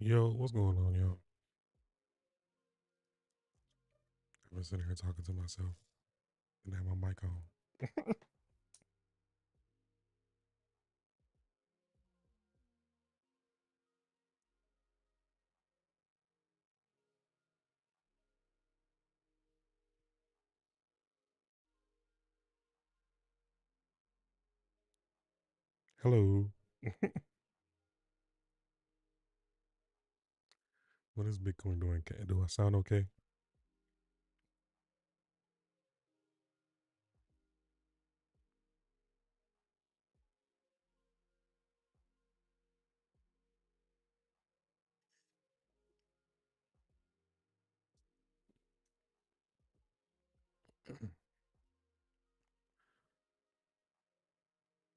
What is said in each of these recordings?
Yo, what's going on, yo? I've been sitting here talking to myself and have my mic on. Hello. What is Bitcoin doing? Do I sound okay?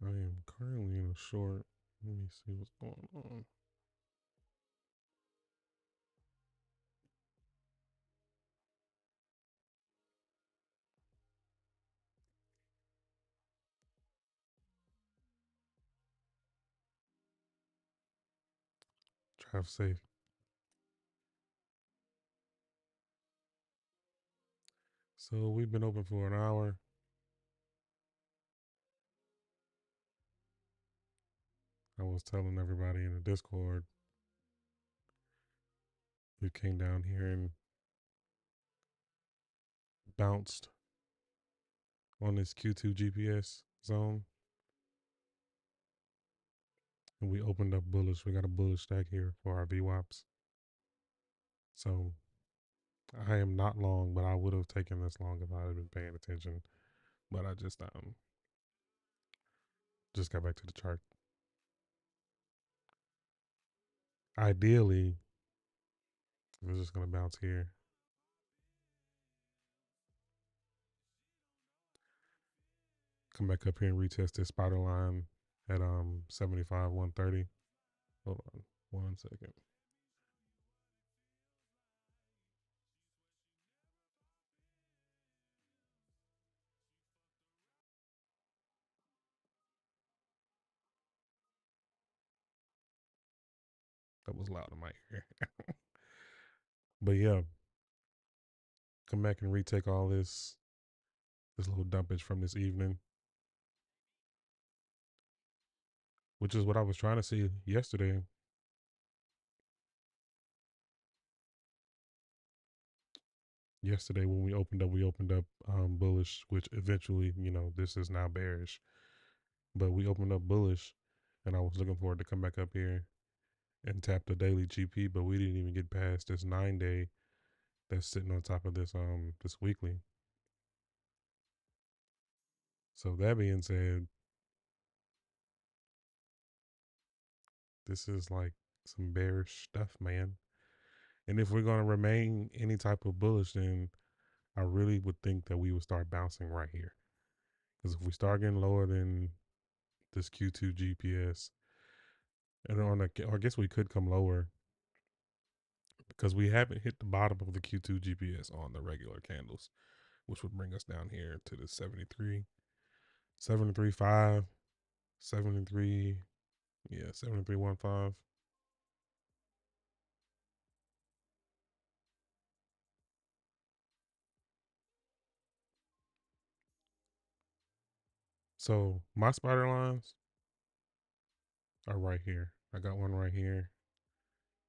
I am currently in a short. Let me see what's going on. Drive safe. So we've been open for an hour. I was telling everybody in the Discord we came down here and bounced on this Q2 GPS zone, and we opened up bullish. We got a bullish stack here for our VWAPs. So I am not long, but I would have taken this long if I had been paying attention. But I just got back to the chart. Ideally, we're just gonna bounce here, come back up here and retest this spider line at 75 130. Hold on 1 second. That was loud in my ear. But yeah, come back and retake all this little dumpage from this evening, which is what I was trying to see yesterday. Yesterday when we opened up bullish, which eventually, this is now bearish. But we opened up bullish, and I was looking forward to come back up here and tap the daily GP, but we didn't even get past this 9 day that's sitting on top of this weekly. So that being said, this is like some bearish stuff, man. And if we're gonna remain any type of bullish, then I really would think that we would start bouncing right here. Because if we start getting lower than this Q2 GPS, and or I guess we could come lower because we haven't hit the bottom of the Q2 GPS on the regular candles, which would bring us down here to the 73, 73.5, 73, yeah, 73.15. So my spider lines are right here. I got one right here.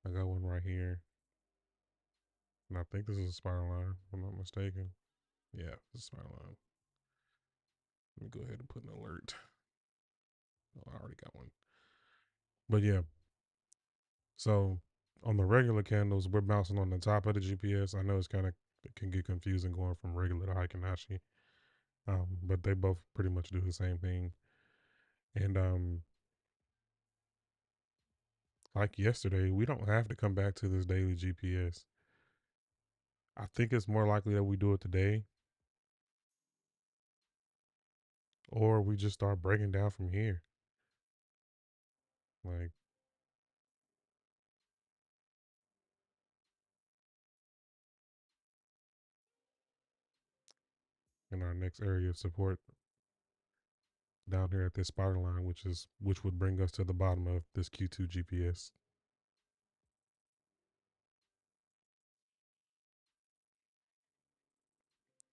I got one right here. And I think this is a spider line, if I'm not mistaken. Yeah, this is a spider line. Let me go ahead and put an alert. Oh, I already got one. But yeah, so on the regular candles, we're bouncing on the top of the GPS. I know it can get confusing going from regular to Hikinashi, but they both pretty much do the same thing. And like yesterday, we don't have to come back to this daily GPS. I think it's more likely that we do it today, or we just start breaking down from here. Like in our next area of support down here at this spider line, which would bring us to the bottom of this Q2 GPS.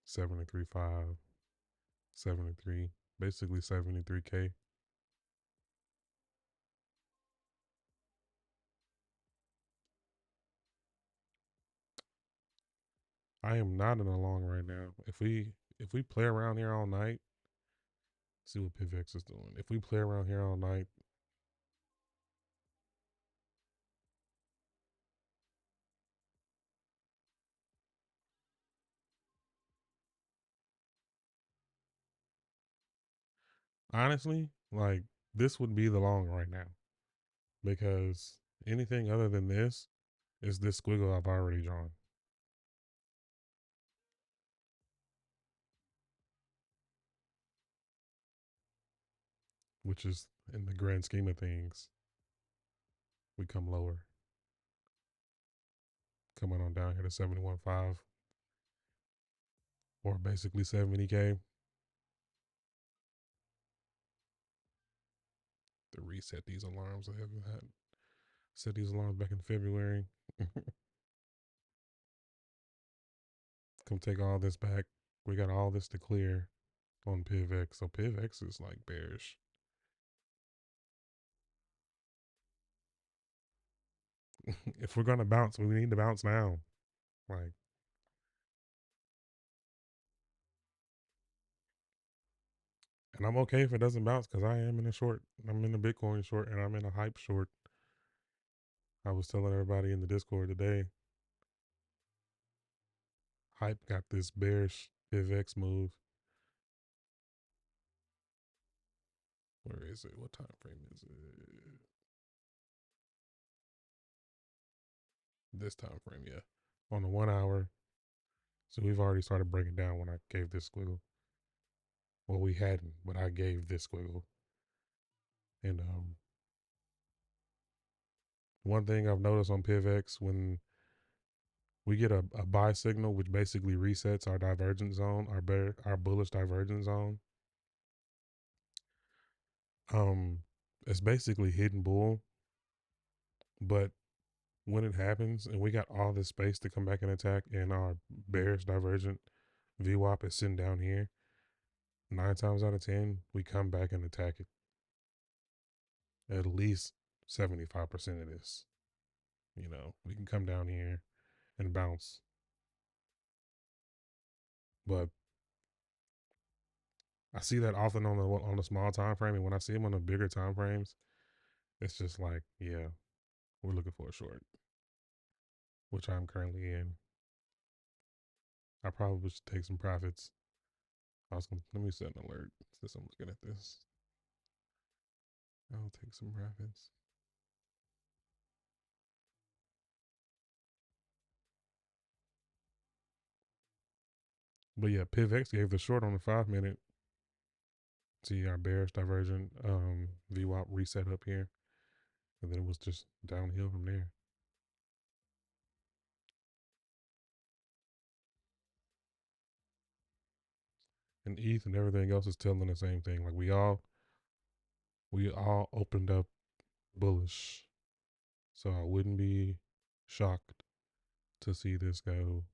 73.5, 73, basically 73K. I am not in a long right now. If we play around here all night, see what PivX is doing. If we play around here all night, honestly, like this would be the long right now because anything other than this is this squiggle I've already drawn, which is in the grand scheme of things, we come lower, coming on down here to 71.5 or basically 70K. To reset these alarms, I haven't had set these alarms back in February. Come take all this back. We got all this to clear on PivX. So PivX is like bearish. If we're gonna bounce, we need to bounce now. Like, and I'm okay if it doesn't bounce because I am in a short. I'm in a Bitcoin short and I'm in a hype short. I was telling everybody in the Discord today, hype got this bearish PivX move. Where is it? What time frame is it? This time frame, yeah. On the 1 hour. So we've already started breaking down when I gave this squiggle. Well, we hadn't, but I gave this squiggle. And one thing I've noticed on PivX, when we get a buy signal, which basically resets our divergence zone, our bullish divergence zone. Um, it's basically hidden bull, but when it happens and we got all this space to come back and attack, and our bearish divergent VWAP is sitting down here, 9 times out of 10 we come back and attack it. At least 75% of this, we can come down here and bounce, but I see that often on the small time frame, and when I see them on the bigger time frames, it's just like, yeah, we're looking for a short, which I'm currently in. I probably should take some profits. Let me set an alert since I'm looking at this. I'll take some profits. But yeah, PivX gave the short on the 5 minute. See our bearish divergent VWAP reset up here, and then it was just downhill from there. And ETH and everything else is telling the same thing. Like we all opened up bullish, so I wouldn't be shocked to see this go.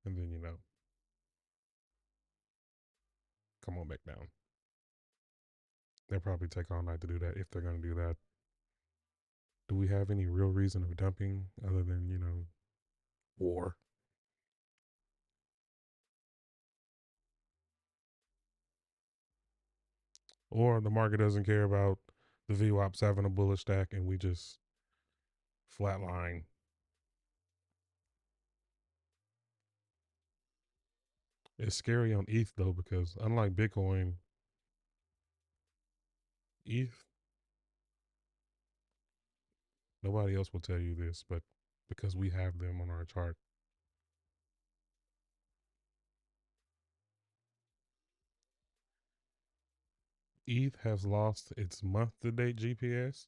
And then come on back down. They'll probably take all night to do that if they're going to do that. Do we have any real reason of dumping other than war? Or the market doesn't care about the VWAPs having a bullish stack and we just flatline. It's scary on ETH though, because unlike Bitcoin, ETH, nobody else will tell you this, but because we have them on our chart, ETH has lost its month to date GPS.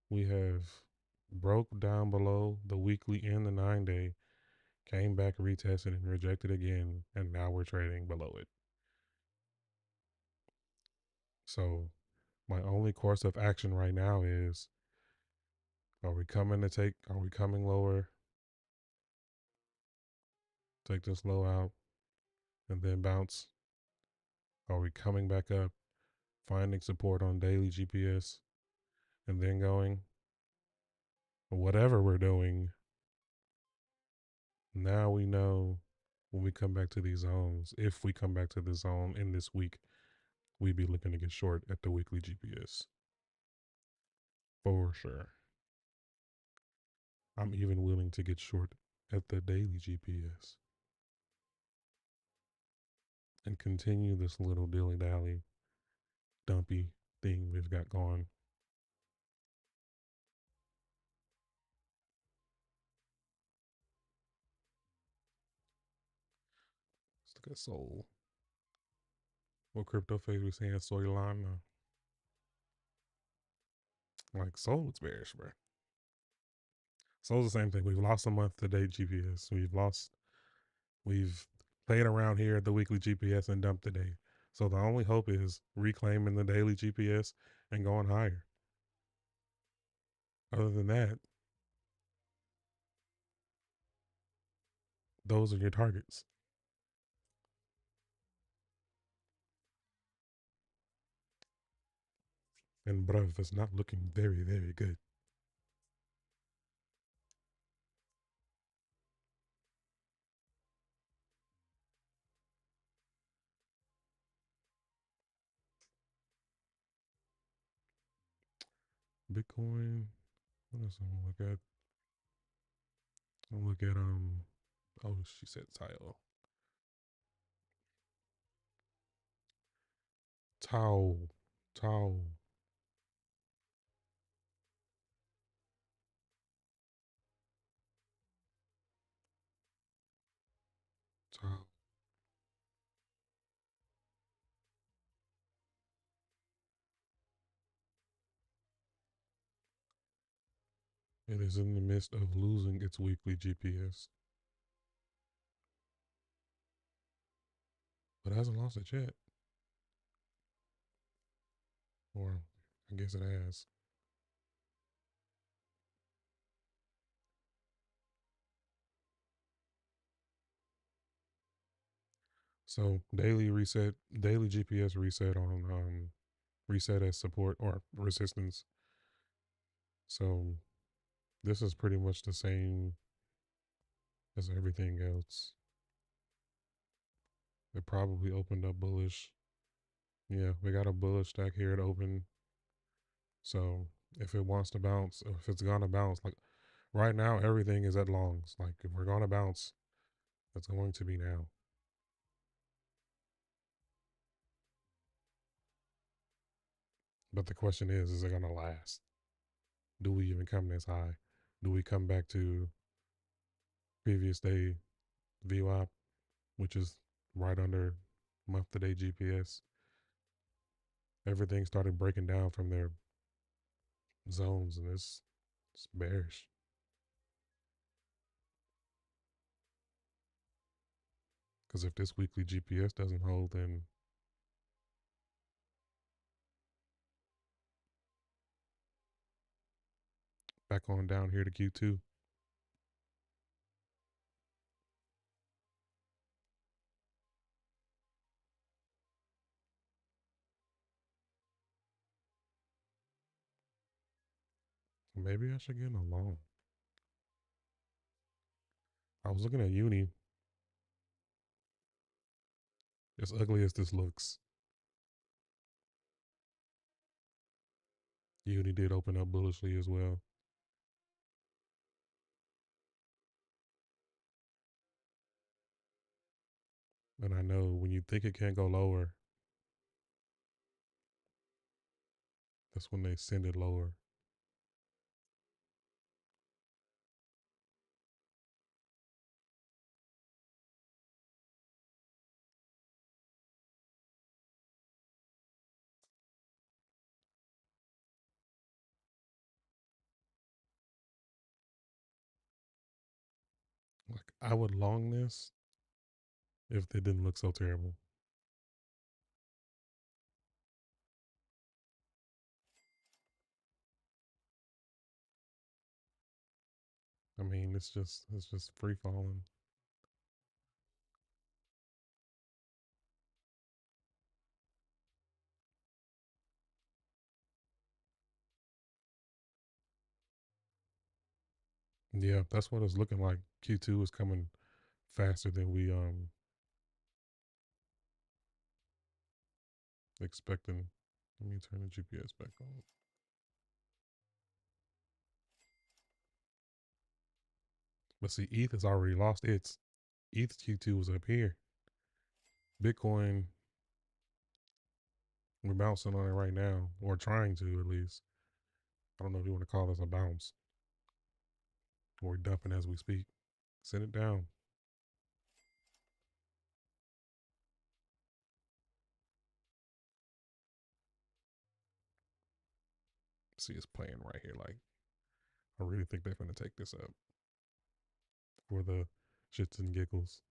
We have broke down below the weekly and the 9 day, came back, retested, and rejected again, and now we're trading below it. So my only course of action right now is Are we coming to take? Are we coming lower? Take this low out and then bounce. Are we coming back up? Finding support on daily GPS and then going. Whatever we're doing, now we know when we come back to these zones, if we come back to the zone in this week, we'd be looking to get short at the weekly GPS. For sure. I'm even willing to get short at the daily GPS and continue this little dilly dally dumpy thing we've got going. Let's look at Soul. What crypto phase we saying? Solana. Like Soul looks bearish, bro. Soul's the same thing. We've lost a month to date GPS. We've played around here at the weekly GPS and dumped today. So the only hope is reclaiming the daily GPS and going higher. Other than that, those are your targets. And bruv, it's not looking very, very good. Bitcoin. What else I'm gonna look at? I'll look at oh, she said tile. Tau. Tau. Tau. It is in the midst of losing its weekly GPS. But it hasn't lost it yet. Or I guess it has. So daily GPS reset on reset as support or resistance. So this is pretty much the same as everything else. It probably opened up bullish. Yeah, we got a bullish stack here at open. So if it wants to bounce, if it's gonna bounce, like right now everything is at longs. Like if we're gonna bounce, it's going to be now. But the question is it gonna last? Do we even come this high? Do we come back to previous day VWAP, which is right under month to day GPS? Everything started breaking down from their zones, and it's bearish. Because if this weekly GPS doesn't hold, then back on down here to Q2. Maybe I should get in a long. I was looking at Uni. As ugly as this looks, Uni did open up bullishly as well. And I know when you think it can't go lower, that's when they send it lower. Like I would long this if they didn't look so terrible. I mean, it's just free falling. Yeah, that's what it's looking like. Q2 is coming faster than we expecting. Let me turn the GPS back on. But see, ETH has already lost its. ETH Q2 was up here. Bitcoin, we're bouncing on it right now, or trying to at least. I don't know if you want to call this a bounce. Or dumping as we speak. Send it down. See, it's playing right here. Like, I really think they're going to take this up for the shits and giggles.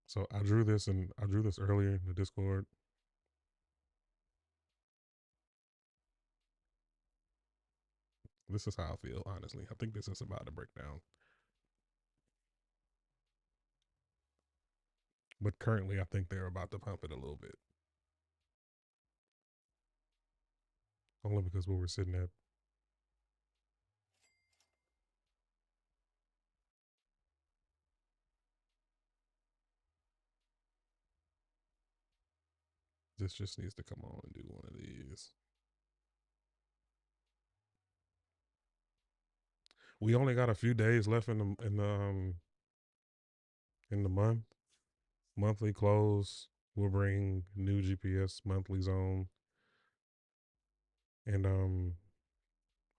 So I drew this earlier in the Discord. This is how I feel, honestly. I think this is about to break down. But currently, I think they're about to pump it a little bit. Only because where we're sitting at. This just needs to come on and do one of these. We only got a few days left in the month. Monthly close. We'll bring new GPS monthly zone, and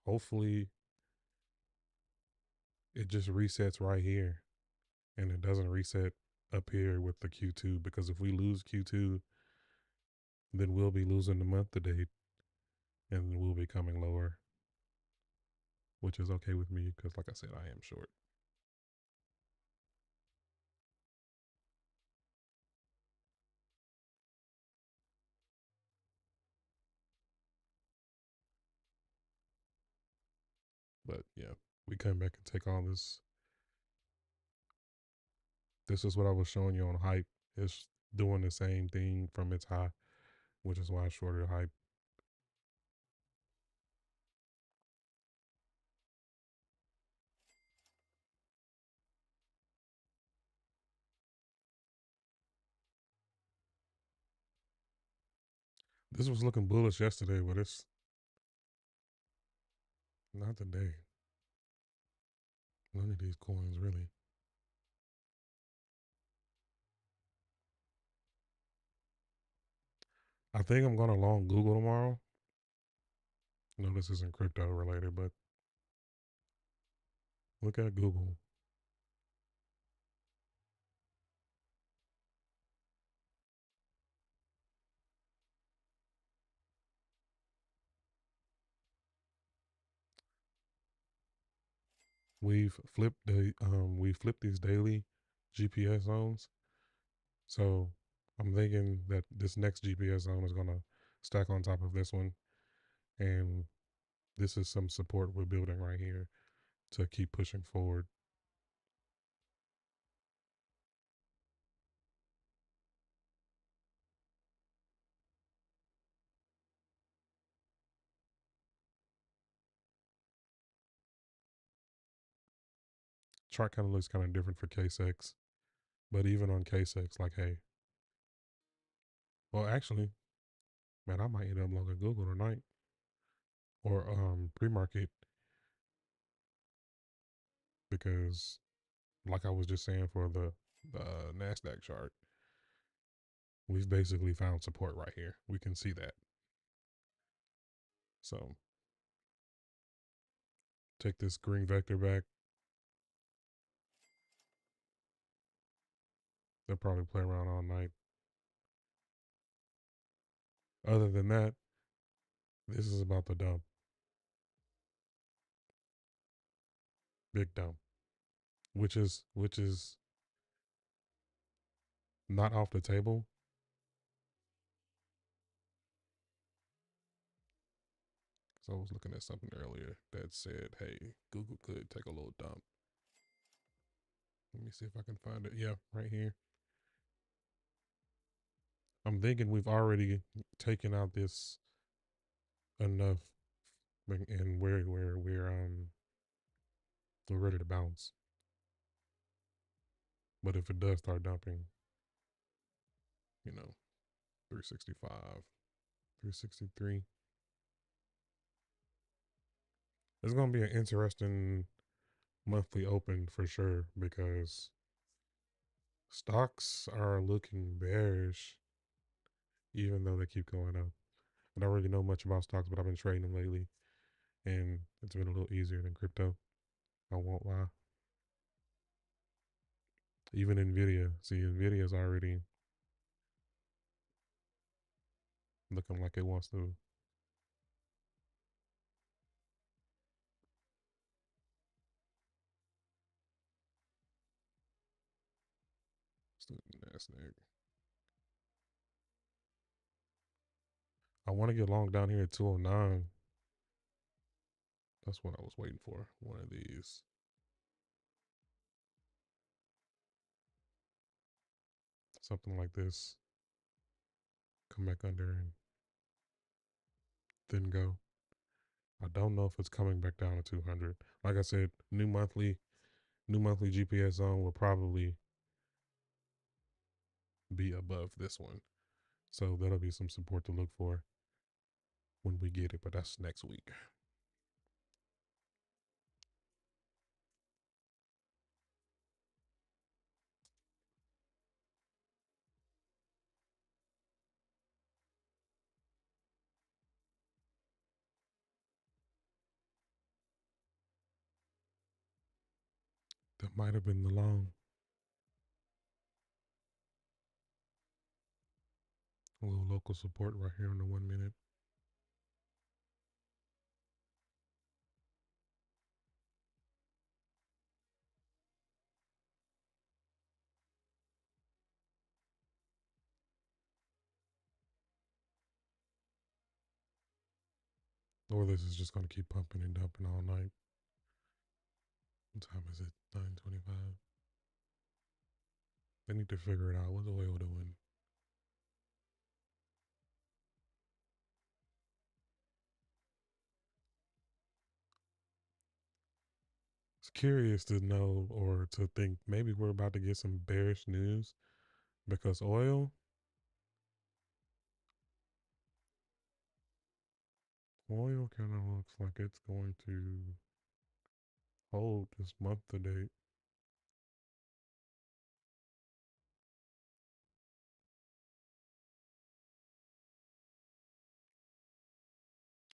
hopefully it just resets right here, and it doesn't reset up here with the Q2, because if we lose Q2, then we'll be losing the month to date, and we'll be coming lower, which is okay with me because, like I said, I am short. But yeah, we come back and take all this. This is what I was showing you on hype. It's doing the same thing from its high, which is why I shorted hype. This was looking bullish yesterday, but it's not today. None of these coins really. I think I'm gonna long Google tomorrow. No, this isn't crypto related, but look at Google. We flipped these daily GPS zones. So I'm thinking that this next GPS zone is gonna stack on top of this one, and this is some support we're building right here to keep pushing forward. Chart kind of looks kind of different for KSX, but even on KSX, like, hey, well, actually, man, I might end up longing Google tonight or pre-market, because, like I was just saying for the Nasdaq chart, we've basically found support right here. We can see that. So take this green vector back. They'll probably play around all night. Other than that, this is about the dump. Big dump. Which is not off the table. So I was looking at something earlier that said, hey, Google could take a little dump. Let me see if I can find it. Yeah, right here. I'm thinking we've already taken out this enough and we're ready to bounce. But if it does start dumping, 365, 363, it's gonna be an interesting monthly open for sure because stocks are looking bearish even though they keep going up. I don't really know much about stocks, but I've been trading them lately and it's been a little easier than crypto. I won't lie. Even Nvidia. See, Nvidia's already looking like it wants to. NASDAQ. I want to get long down here at 209. That's what I was waiting for. One of these. Something like this. Come back under and then go. I don't know if it's coming back down to 200. Like I said, new monthly GPS zone will probably be above this one. So that'll be some support to look for when we get it, but that's next week. That might have been the long. A little local support right here on the 1 minute. Or this is just going to keep pumping and dumping all night. What time is it? 9:25. They need to figure it out. What's oil doing? It's curious to know or to think maybe we're about to get some bearish news because oil kind of looks like it's going to hold this month to date.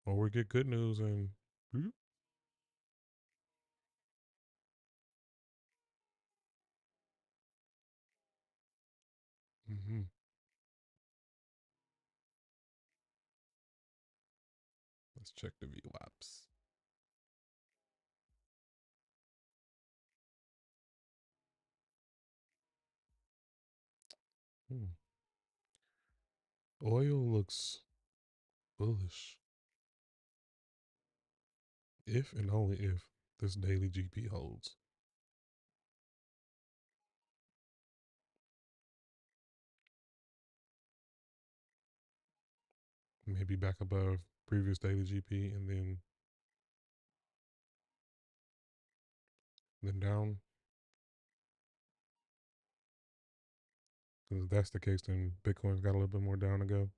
Or we get good news and mm-hmm. Let's check the VWAPs. Hmm. Oil looks bullish if and only if this daily GP holds. Maybe back above previous daily GP and then down. Because if that's the case, then Bitcoin's got a little bit more down to go.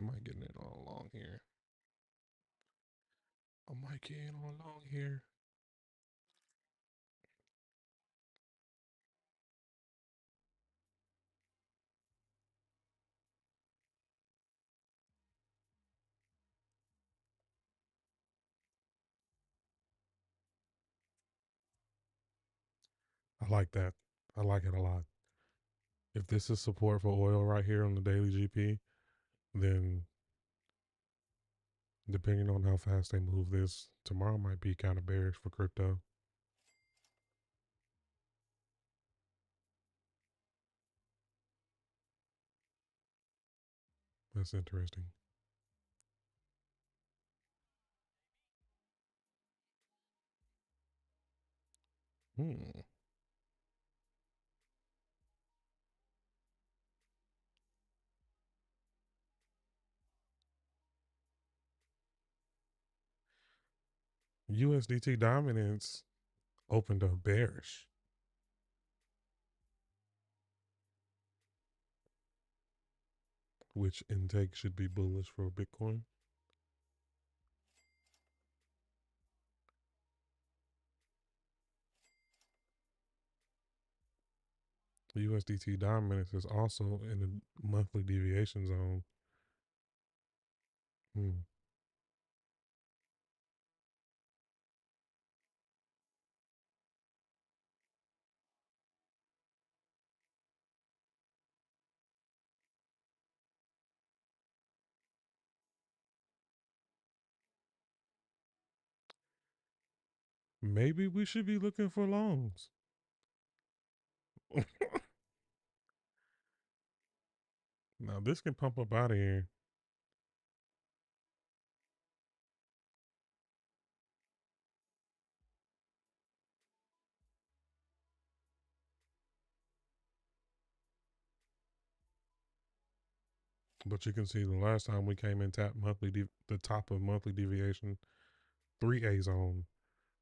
I might get in on long here. I might get in on long here. I like that. I like it a lot. If this is support for oil right here on the daily GP, then depending on how fast they move this, tomorrow might be kind of bearish for crypto. That's interesting. Hmm. USDT dominance opened up bearish, which intake should be bullish for Bitcoin. USDT dominance is also in the monthly deviation zone. Hmm. Maybe we should be looking for longs. Now this can pump up out of here. But you can see the last time we came in tap the top of monthly deviation, 3A zone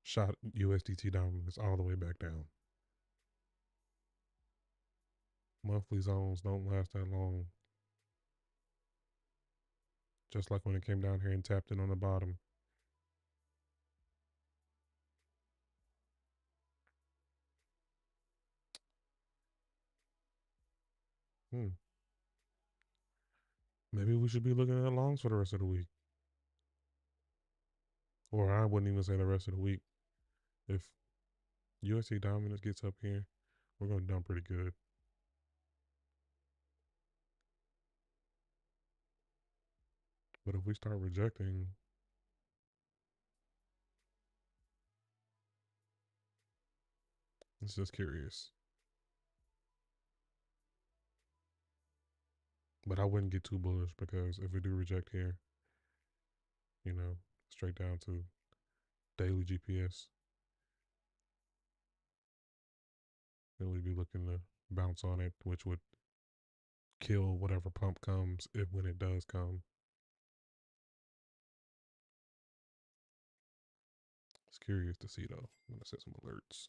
shot USDT dominance all the way back down. Monthly zones don't last that long. Just like when it came down here and tapped in on the bottom. Hmm. Maybe we should be looking at longs for the rest of the week. Or I wouldn't even say the rest of the week. If USD dominance gets up here, we're going to dump pretty good. But if we start rejecting, it's just curious. But I wouldn't get too bullish because if we do reject here, you know, straight down to daily GPS, then we'd be looking to bounce on it, which would kill whatever pump comes if when it does come. It's curious to see though. I'm gonna set some alerts.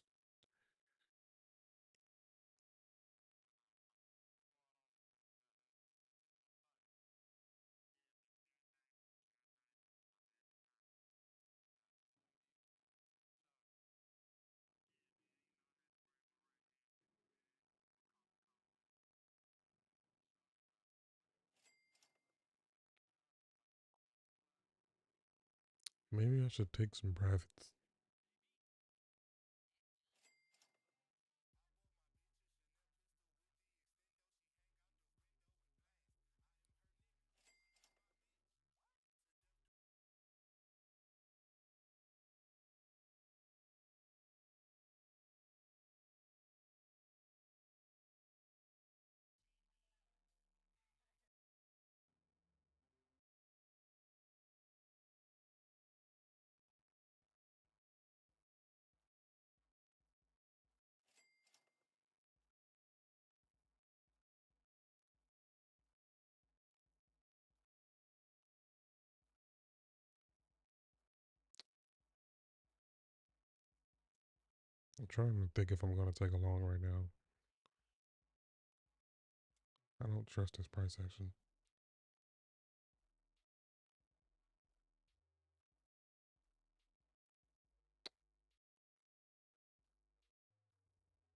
Maybe I should take some profits. I'm trying to think if I'm gonna take a long right now. I don't trust this price action.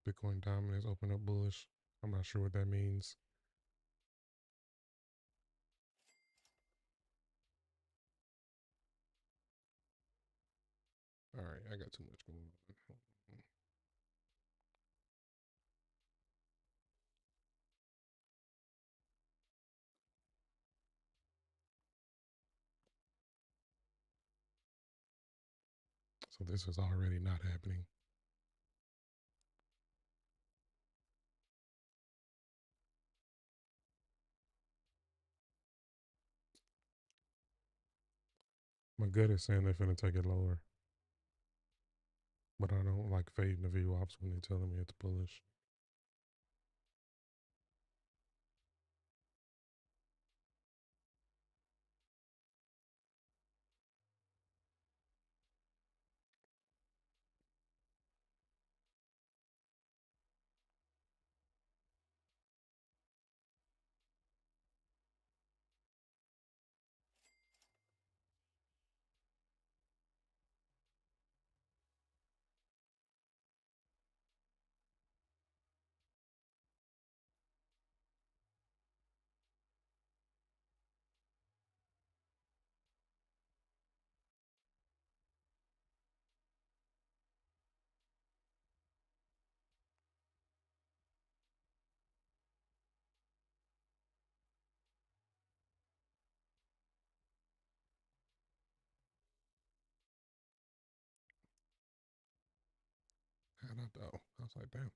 Bitcoin dominance open up bullish. I'm not sure what that means. All right, I got too much going on. So this is already not happening. My gut is saying they're finna take it lower, but I don't like fading the VWAPs when they're telling me it's bullish. How'd I know? I was like, damn.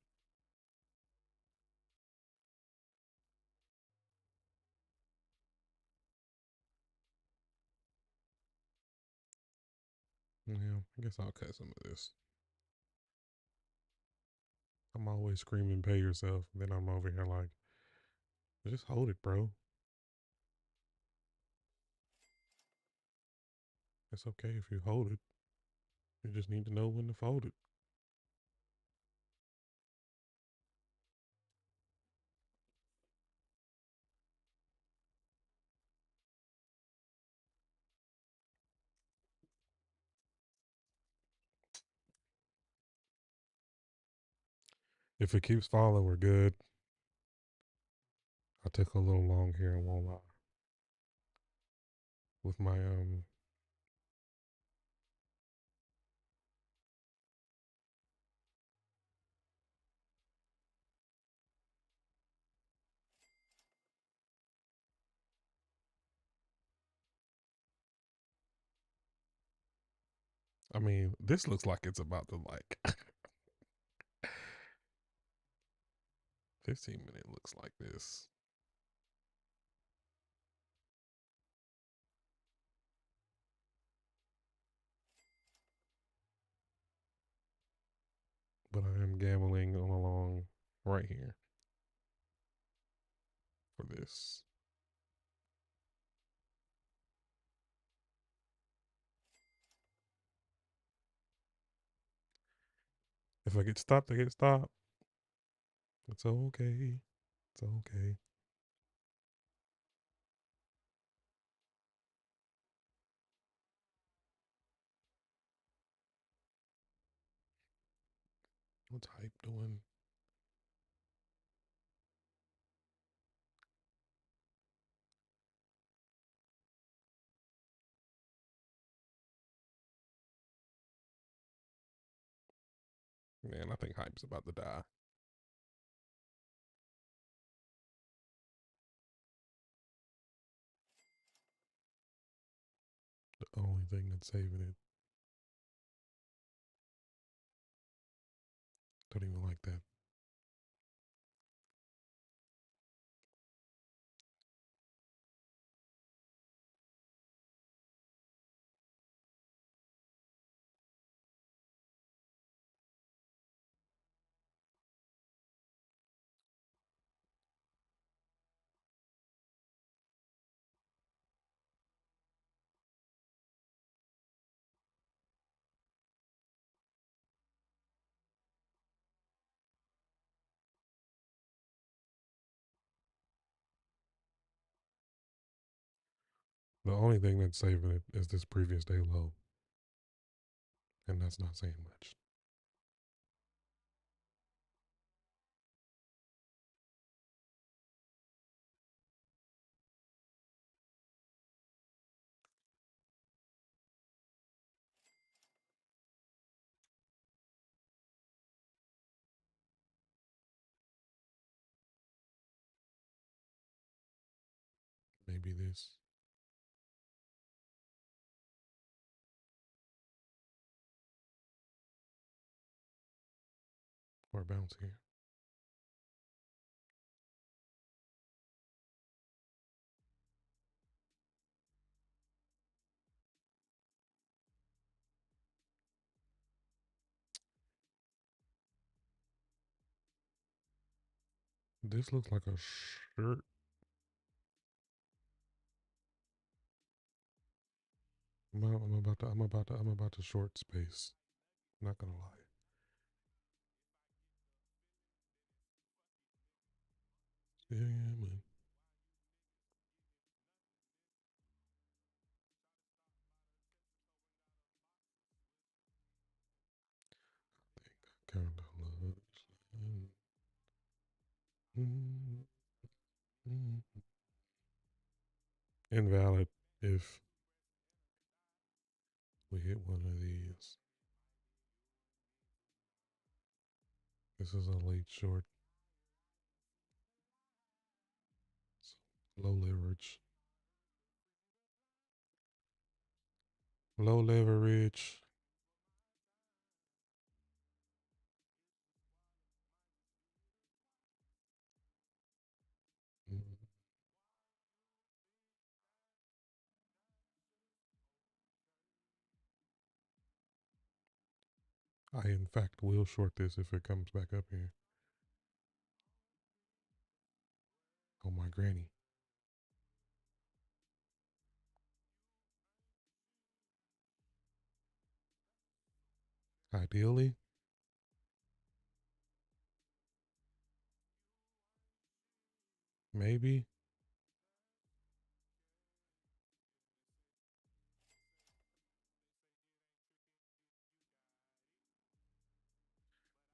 Yeah, I guess I'll cut some of this. I'm always screaming, pay yourself. Then I'm over here like, just hold it, bro. It's okay if you hold it. You just need to know when to fold it. If it keeps falling, we're good. I took a little long here, I won't lie. With my I mean, this looks like it's about to like 15-minute looks like this. But I am gambling on along right here for this. If I get stopped, I get stopped. It's okay. It's okay. What's hype doing? Man, I think hype's about to die. The only thing that's saving it. Don't even like that. The only thing that's saving it is this previous day low. And that's not saying much. Maybe this. Or bounce here. This looks like a shirt. I'm about to short space. Not gonna lie. Yeah, man. Kinda love. Invalid if we hit one of these. This is a late short. Low leverage. Low leverage. I, in fact, will short this if it comes back up here. Oh, my granny. Ideally, maybe.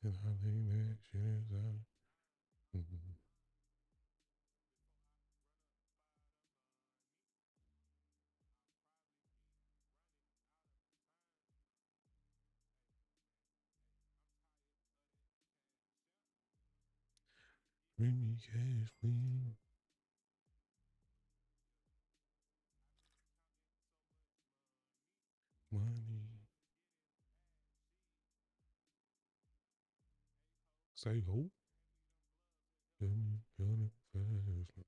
And I think that shit is out. Mhm. Bring me cash, please. Money. Say ho. Tell me, got it fast.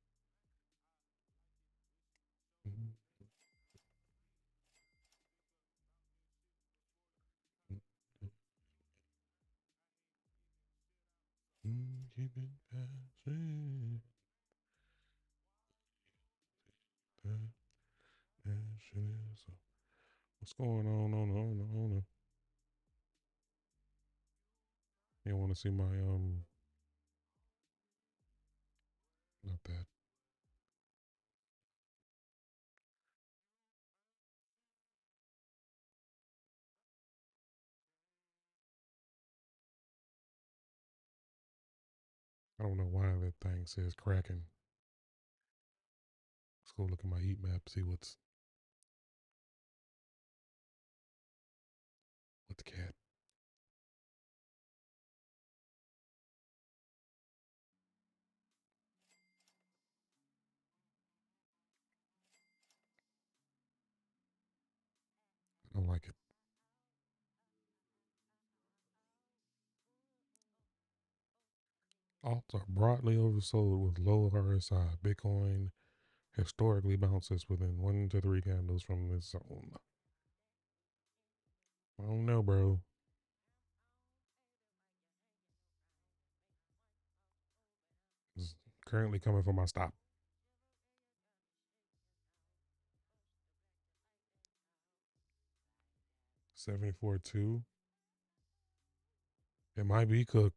Mm, mm, keep it passing. That, that shit is. What's going on? You want to see my not that. I don't know why that thing says cracking. Let's go look at my heat map, see what's cat. I don't like it. Alts are broadly oversold with low RSI. Bitcoin historically bounces within 1 to 3 candles from this zone. I don't know, bro. It's currently coming from my stop. 74.2. It might be cooked.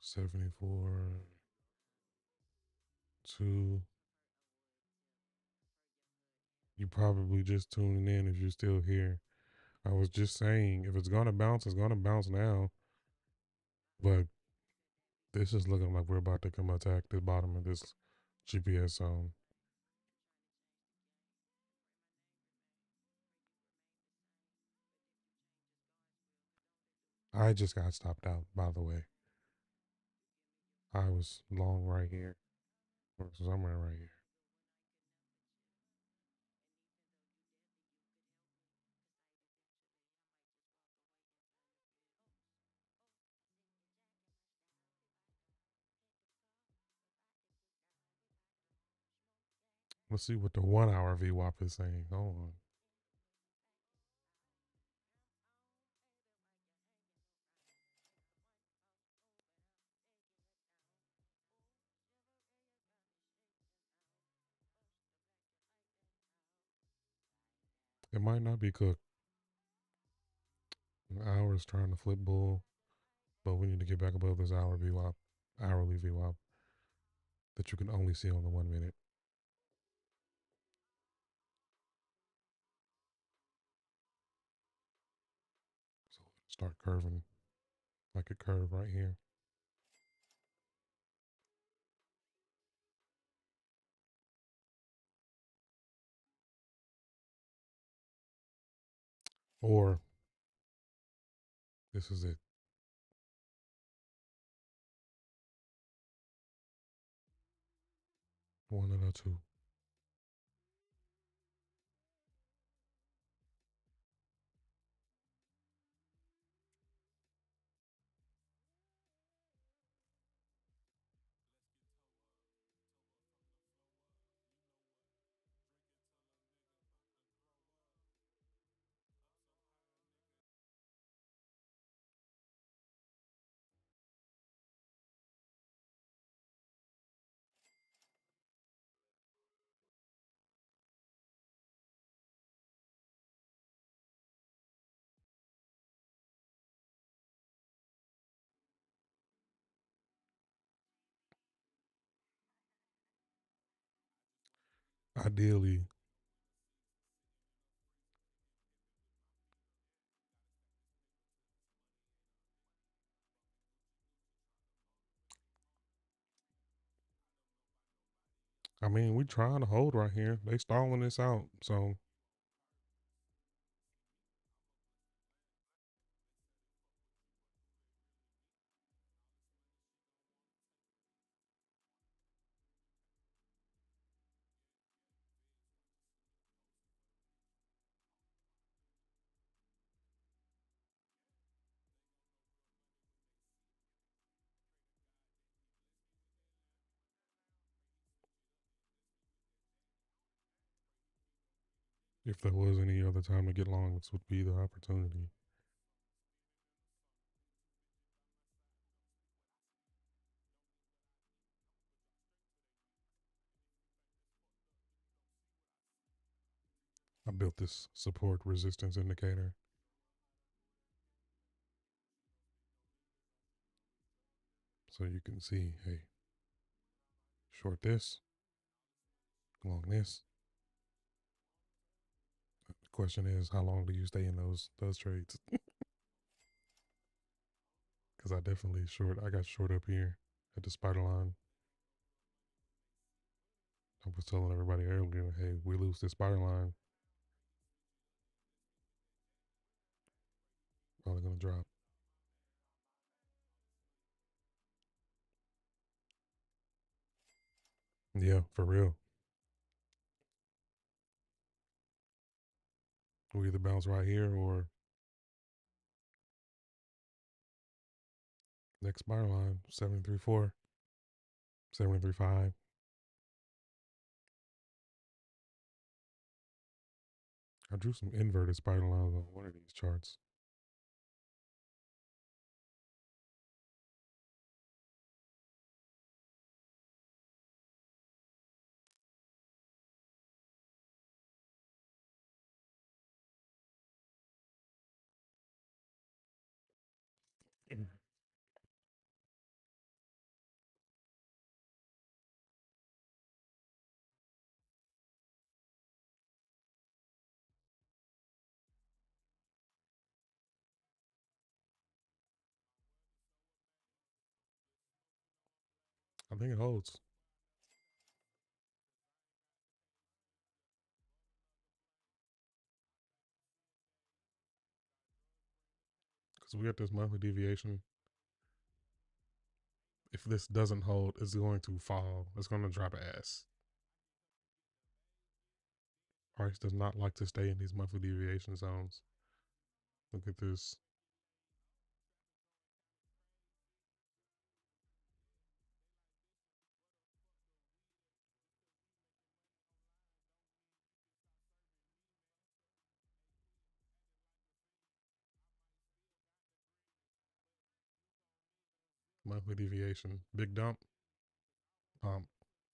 74.2. You probably just tuning in if you're still here. I was just saying, if it's gonna bounce now. But this is looking like we're about to come attack the bottom of this GPS zone. I just got stopped out, by the way. I was long right here, or somewhere right here. Let's see what the 1 hour VWAP is saying. Hold on. It might not be cooked. An hour is trying to flip bull, but we need to get back above this hour VWAP, hourly VWAP that you can only see on the 1 minute. So start curving like it curved right here. Or this is it. 1 and a 2. Ideally, I mean, we trying to hold right here. They stalling this out. So if there was any other time to get long, this would be the opportunity. I built this support resistance indicator so you can see, hey, short this, long this. The question is, how long do you stay in those trades? Because I definitely short. I got short up here at the spider line. I was telling everybody earlier, hey, we lose this spider line, probably gonna drop. Yeah, for real. We either bounce right here or next spider line 734, 735. I drew some inverted spider lines on one of these charts. I think it holds because we got this monthly deviation. If this doesn't hold, it's going to fall. It's going to drop ass. Price does not like to stay in these monthly deviation zones. Look at this. Monthly deviation. Big dump. Pump.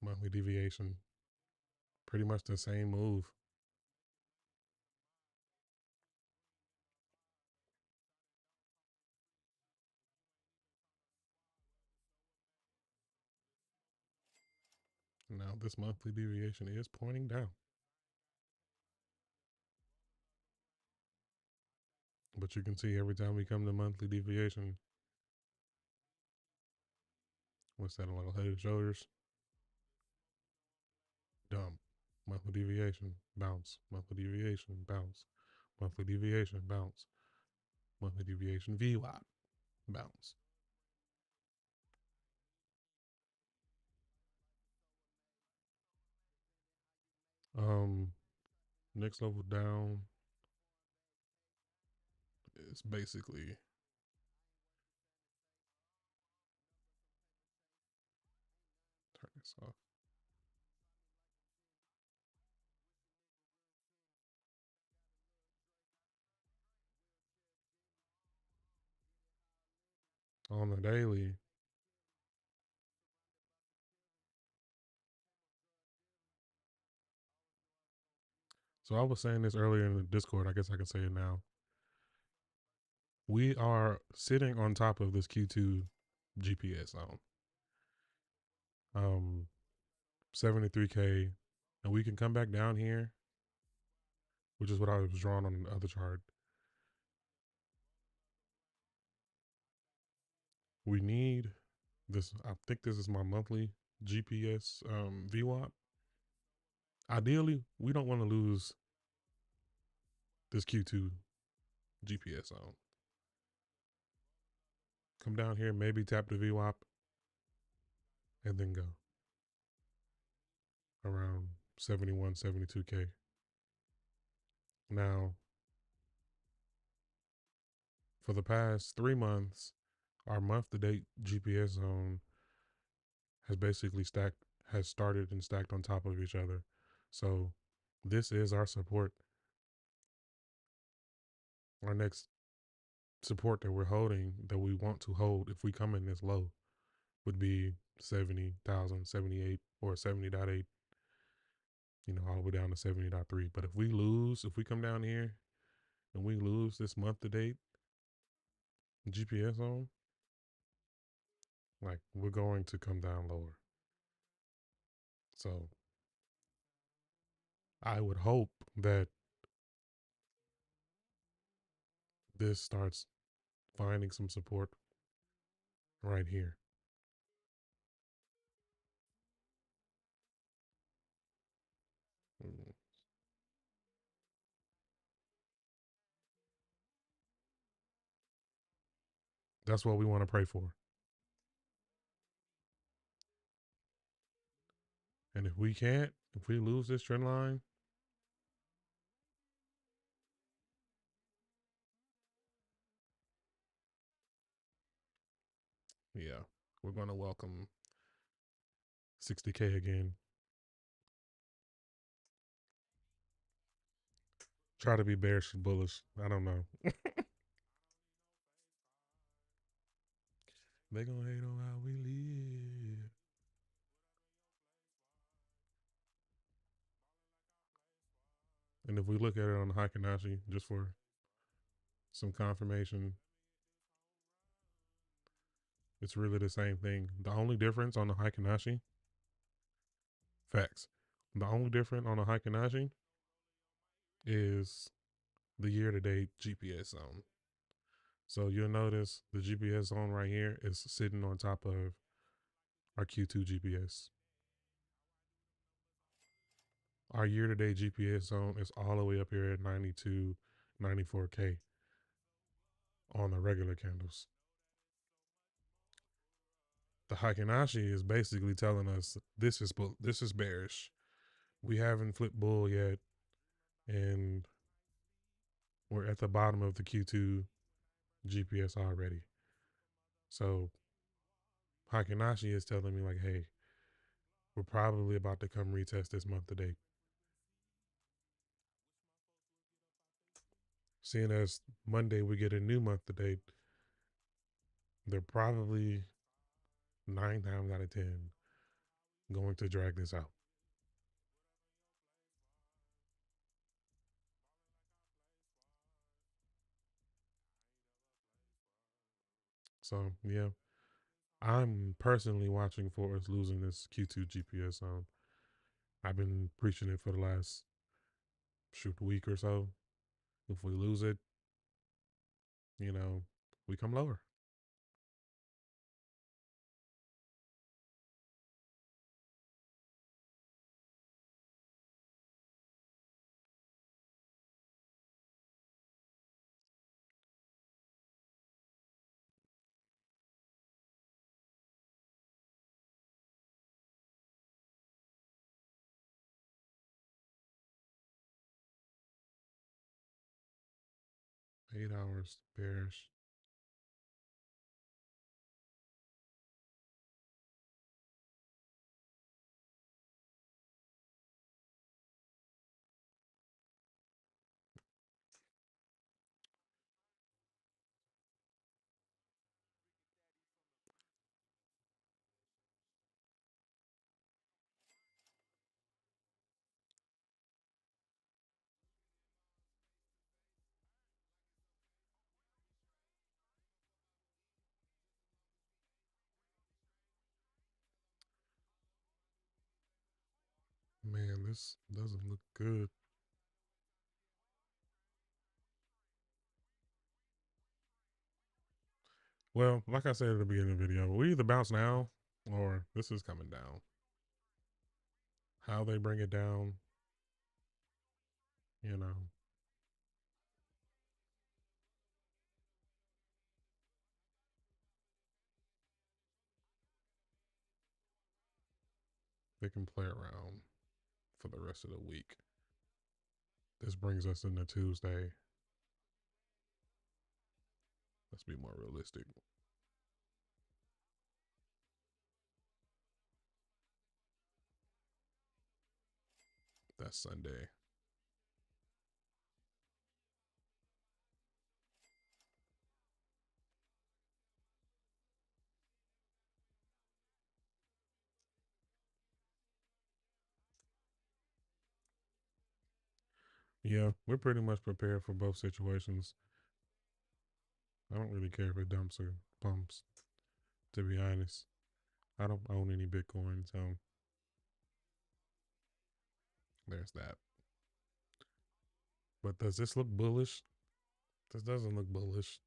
Monthly deviation. Pretty much the same move. Now this monthly deviation is pointing down. But you can see every time we come to monthly deviation, what's that, like head and shoulders? Dump. Monthly deviation, bounce. Monthly deviation, bounce. Monthly deviation, bounce. Monthly deviation, VWAP, bounce. Um, Next level down is basically, turn this off. On the daily. So I was saying this earlier in the Discord. I guess I can say it now. We are sitting on top of this Q2 GPS zone, 73K, and we can come back down here, which is what I was drawing on the other chart. We need this. I think this is my monthly GPS VWAP. Ideally, we don't want to lose this Q2 GPS zone. Come down here, maybe tap the VWAP, and then go around 71, 72K. Now, for the past 3 months, our month to date GPS zone has basically has started and stacked on top of each other. So this is our support. Our next support that we're holding, that we want to hold if we come in this low, would be 70,000, 78 or 70.8, all the way down to 70.3. But if we come down here and we lose this month to date GPS zone, like we're going to come down lower. So I would hope that this starts finding some support right here. Mm. That's what we want to pray for. And if we lose this trend line, yeah, we're going to welcome 60K again. Try to be bearish and bullish. I don't know. They gonna hate on how we live. And if we look at it on the Heikenhashi, just for some confirmation, it's really the same thing. The only difference on the Heikenhashi, facts. The only difference on the Heikenhashi is the year-to-date GPS zone. So you'll notice the GPS zone right here is sitting on top of our Q2 GPS. Our year-to-date GPS zone is all the way up here at 92, 94K on the regular candles. The Heikenhashi is basically telling us this is bearish. We haven't flipped bull yet, and we're at the bottom of the Q2 GPS already. So Heikenhashi is telling me like, hey, we're probably about to come retest this month to date. Seeing as Monday we get a new month to date, they're probably 9 times out of 10 going to drag this out. So yeah, I'm personally watching for us losing this Q2 GPS zone. I've been preaching it for the last week or so. If we lose it, we come lower. 8 hours, Bears. Man, this doesn't look good. Well, like I said at the beginning of the video, we either bounce now or this is coming down. How they bring it down, you know, they can play around for the rest of the week. This brings us into Tuesday. Let's be more realistic. That's Sunday. Yeah, we're pretty much prepared for both situations. I don't really care if it dumps or pumps, to be honest. I don't own any Bitcoin, so there's that. But does this look bullish? This doesn't look bullish.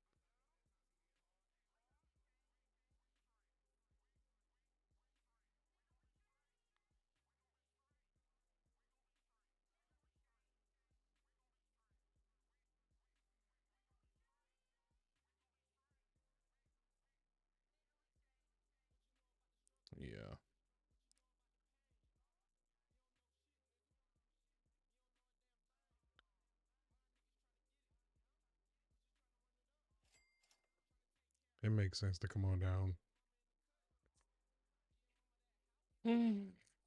Yeah. It makes sense to come on down.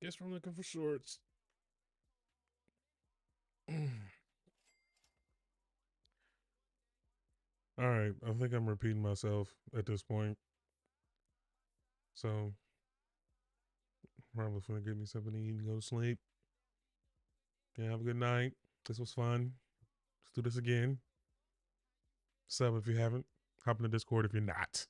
Guess we're looking for shorts. All right, I think I'm repeating myself at this point. So, probably gonna give me something to eat and go to sleep. Yeah, have a good night. This was fun. Let's do this again. Sub if you haven't. Hop in the Discord if you're not.